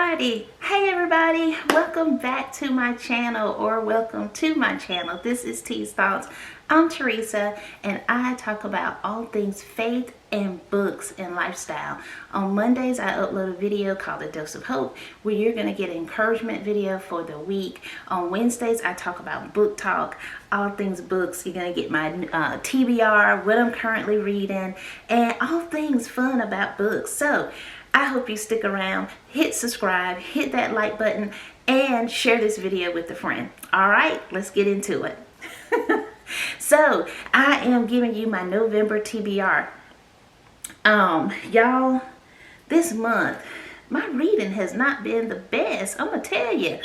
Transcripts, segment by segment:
Alrighty, hey everybody, welcome back to my channel, or welcome to my channel. This is T's Thoughts. I'm Teresa, and I talk about all things faith and books and lifestyle. On Mondays, I upload a video called A Dose of Hope, where you're going to get an encouragement video for the week. On Wednesdays, I talk about book talk, all things books. You're going to get my TBR, what I'm currently reading, and all things fun about books. So I hope you stick around, hit subscribe, hit that like button, and share this video with a friend. All right, let's get into it. So I am giving you my November TBR. Y'all, this month my reading has not been the best. I'm gonna tell you.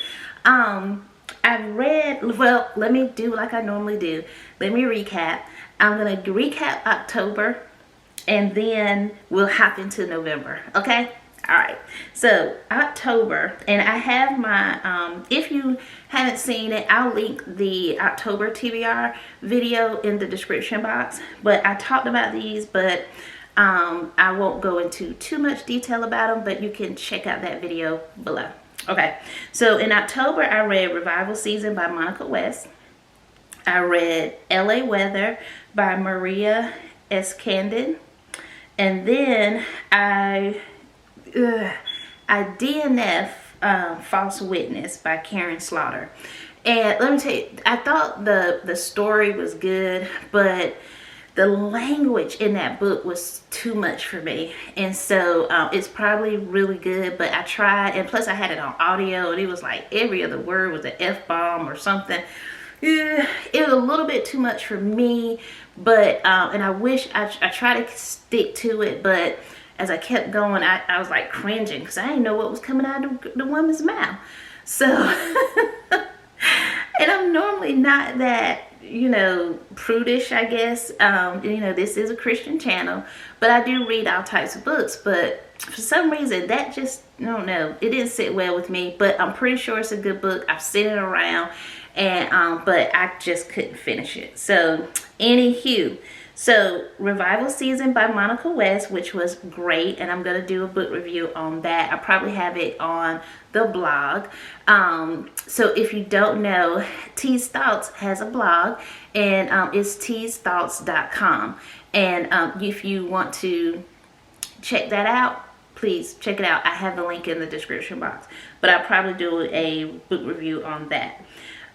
I've read, well, let me do like I normally do. Let me recap. I'm gonna recap October, and then we'll hop into November. Okay. All right, so October, and I have my if you haven't seen it, I'll link the October TBR video in the description box. But I talked about these, but I won't go into too much detail about them, but you can check out that video below. Okay, so in October I read Revival Season by Monica West. I read LA Weather by Maria ESCANDON, and then I DNF False Witness by Karin. And let me tell you, I thought the story was good, but the language in that book was too much for me. And so it's probably really good, but I tried, and plus I had it on audio, and it was like every other word was an F-bomb or something. It was a little bit too much for me, but and I wish I tried to stick to it, but as I kept going, I was like cringing because I didn't know what was coming out of the woman's mouth. So, and I'm normally not that, you know, prudish, I guess. You know, this is a Christian channel, but I do read all types of books. But for some reason, that just, I don't know, it didn't sit well with me. But I'm pretty sure it's a good book. I've seen it around, and but I just couldn't finish it. So, anywho. So, Revival Season by Monica West, which was great, and I'm going to do a book review on that. I probably have it on the blog. So, if you don't know, T's Thoughts has a blog, and it's tsthoughts.com. And if you want to check that out, please check it out. I have the link in the description box, but I'll probably do a book review on that.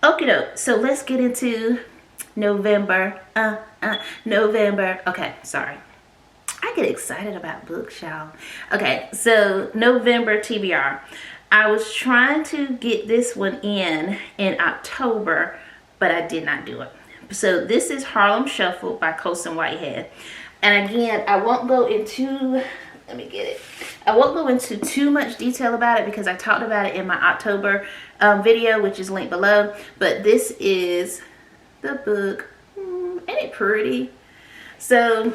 Okie doke, so let's get into November. November. Okay, sorry. I get excited about books, y'all. Okay, so November TBR. I was trying to get this one in October, but I did not do it. So this is Harlem Shuffle by COLSON Whitehead. And again, I won't go into, let me get it. I won't go into too much detail about it because I talked about it in my October video, which is linked below. But this is the book. Ain't it pretty? So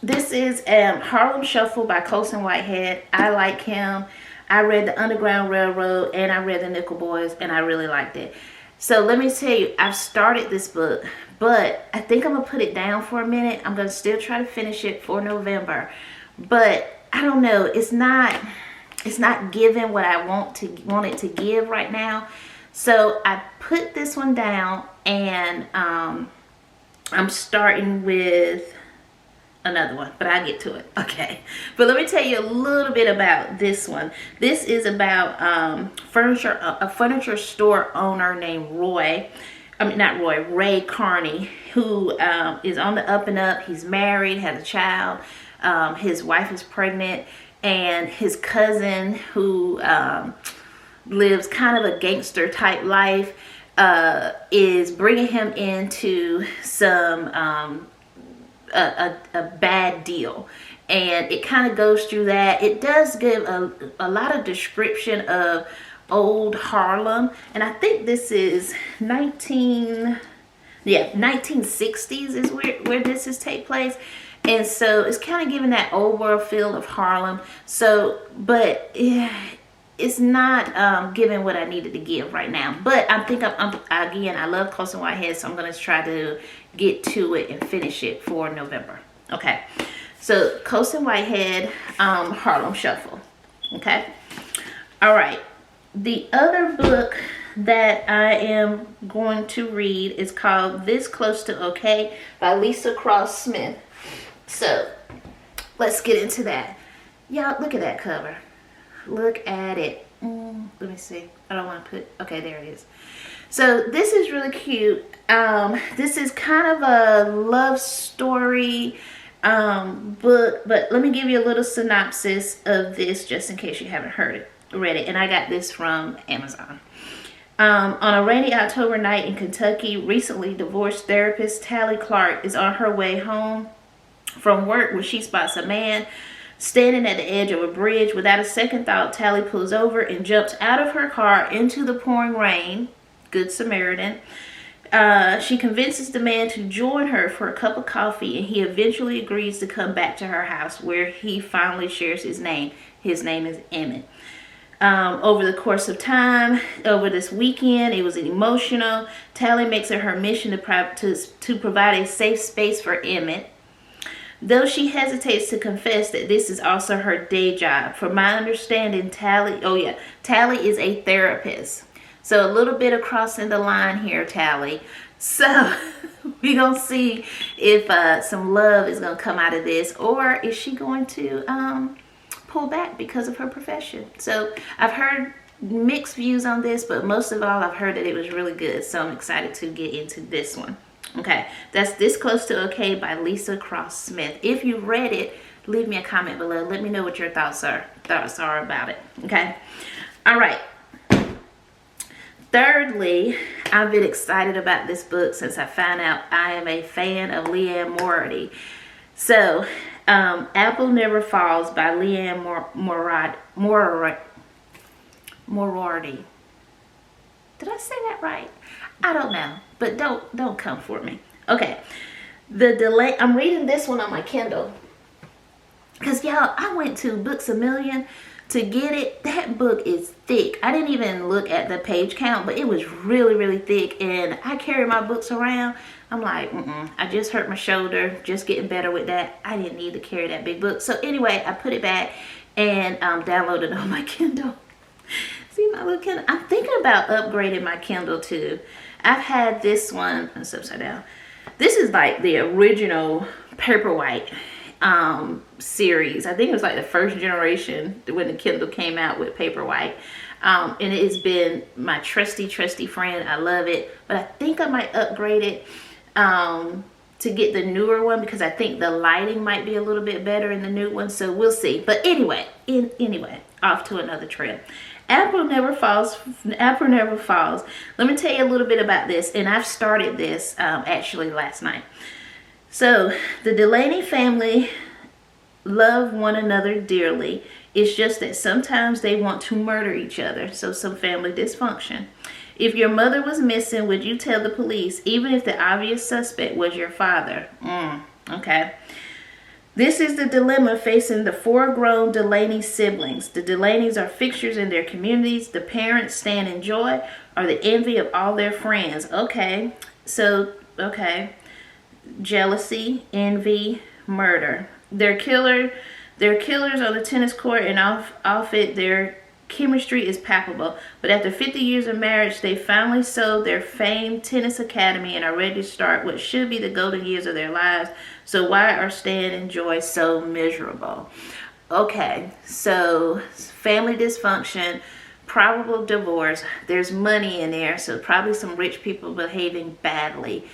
this is Harlem Shuffle by COLSON Whitehead. I like him. I read the Underground Railroad and I read the Nickel Boys, and I really liked it. So let me tell you, I've started this book, but I think I'm gonna put it down for a minute. I'm gonna still try to finish it for November, but I don't know, it's not giving what I want it to give right now. So I put this one down, and I'm starting with another one, but I'll get to it. Okay, but let me tell you a little bit about this one. This is about a furniture store owner named Ray Carney, who is on the up and up. He's married, has a child. His wife is pregnant, and his cousin, who lives kind of a gangster type life, is bringing him into some a bad deal, and it kind of goes through that. It does give a lot of description of old Harlem, and I think this is 1960s is where this is take place. And so it's kind of giving that old world feel of Harlem. So, but it's not giving what I needed to give right now. But I think again, I love COLSON Whitehead, so I'm going to try to get to it and finish it for November. Okay, so COLSON Whitehead, Harlem Shuffle. Okay, All right. The other book that I am going to read is called This Close to Okay by Leesa Cross Smith. So let's get into that. Y'all, look at that cover. Look at it. Let me see. I don't want to put, okay, there it is. So this is really cute. This is kind of a love story book, but let me give you a little synopsis of this just in case you haven't read it. And I got this from Amazon. On a rainy October night in Kentucky, recently divorced therapist Tally Clark is on her way home from work when she spots a man standing at the edge of a bridge. Without a second thought, Tally pulls over and jumps out of her car into the pouring rain. Good Samaritan. She convinces the man to join her for a cup of coffee, and he eventually agrees to come back to her house, where he finally shares his name. His name is Emmett. Over the course of time, over this weekend, it was emotional. Tally makes it her mission to provide a safe space for Emmett, though she hesitates to confess that this is also her day job. From my understanding, Tally is a therapist. So a little bit of crossing the line here, Tally. So we're going to see if some love is going to come out of this, or is she going to pull back because of her profession. So I've heard mixed views on this, but most of all, I've heard that it was really good. So I'm excited to get into this one. Okay, that's This Close to Okay by Leesa Cross Smith. If you read it, leave me a comment below. Let me know what your thoughts are about it. Okay, all right. Thirdly, I've been excited about this book since I found out I am a fan of Liane Moriarty. So, Apple Never Falls by Liane Moriarty. Did I say that right? I don't know, but don't come for me. Okay, I'm reading this one on my Kindle because y'all, I went to Books A Million to get it. That book is thick. I didn't even look at the page count, but it was really, really thick. And I carry my books around. I'm like, I just hurt my shoulder. Just getting better with that. I didn't need to carry that big book. So anyway, I put it back and downloaded it on my Kindle. See my little Kindle? I'm thinking about upgrading my Kindle too. I've had this one. It's upside down. This is like the original Paperwhite series. I think it was like the first generation when the Kindle came out with Paperwhite. And it's been my trusty friend. I love it, but I think I might upgrade it to get the newer one, because I think the lighting might be a little bit better in the new one. So we'll see. But anyway, off to another trail. Apple Never Falls. Apple Never Falls. Let me tell you a little bit about this, and I've started this actually last night. So the Delaney family love one another dearly. It's just that sometimes they want to murder each other. So some family dysfunction. If your mother was missing, would you tell the police, even if the obvious suspect was your father? Okay. This is the dilemma facing the 4 grown Delaney siblings. The Delaneys are fixtures in their communities. The parents stand in joy or the envy of all their friends. Okay. So, okay. Jealousy, envy, murder. They're killers on the tennis court, and off it, their chemistry is palpable. But after 50 years of marriage, they finally sold their famed tennis academy and are ready to start what should be the golden years of their lives. So why are Stan and Joy so miserable? Okay, so family dysfunction, probable divorce. There's money in there, so probably some rich people behaving badly.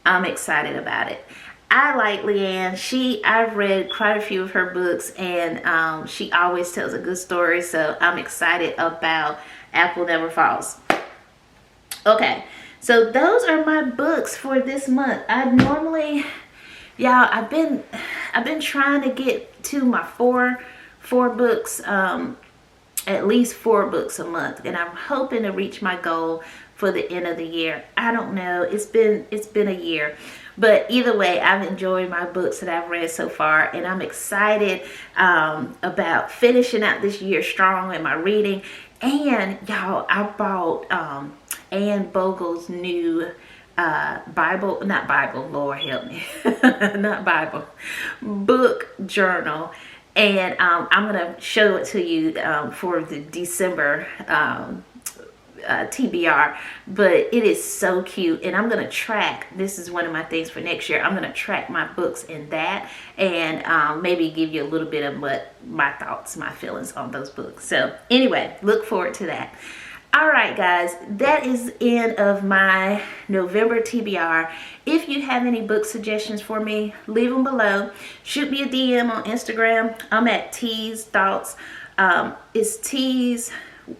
I'm excited about it. I like Liane. I've read quite a few of her books, and she always tells a good story, so I'm excited about Apple Never Falls. Okay, so those are my books for this month. I've been trying to get to my four books, at least 4 books a month, and I'm hoping to reach my goal for the end of the year. I don't know. It's been a year. But either way, I've enjoyed my books that I've read so far, and I'm excited about finishing out this year strong in my reading. And y'all, I bought Anne Bogle's new book journal, And I'm gonna show it to you for the December TBR, but it is so cute. And I'm gonna track, this is one of my things for next year, I'm gonna track my books in that, and maybe give you a little bit of what my thoughts, my feelings on those books. So anyway, look forward to that. All right, guys, that is the end of my November TBR. If you have any book suggestions for me, leave them below. Shoot me a DM on Instagram. I'm at T's Thoughts. It's T's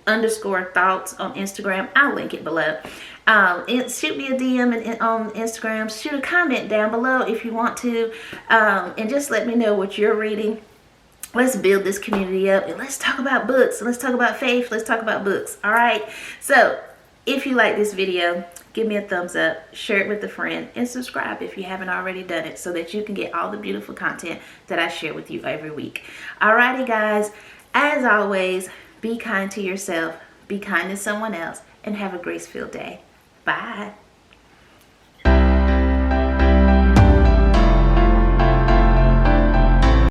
_ thoughts on Instagram. I'll link it below. Shoot me a DM on Instagram. Shoot a comment down below if you want to, and just let me know what you're reading. Let's build this community up, and let's talk about books. Let's talk about faith. Let's talk about books. All right. So if you like this video, give me a thumbs up, share it with a friend, and subscribe if you haven't already done it, so that you can get all the beautiful content that I share with you every week. Alrighty, guys. As always, be kind to yourself, be kind to someone else, and have a grace-filled day. Bye.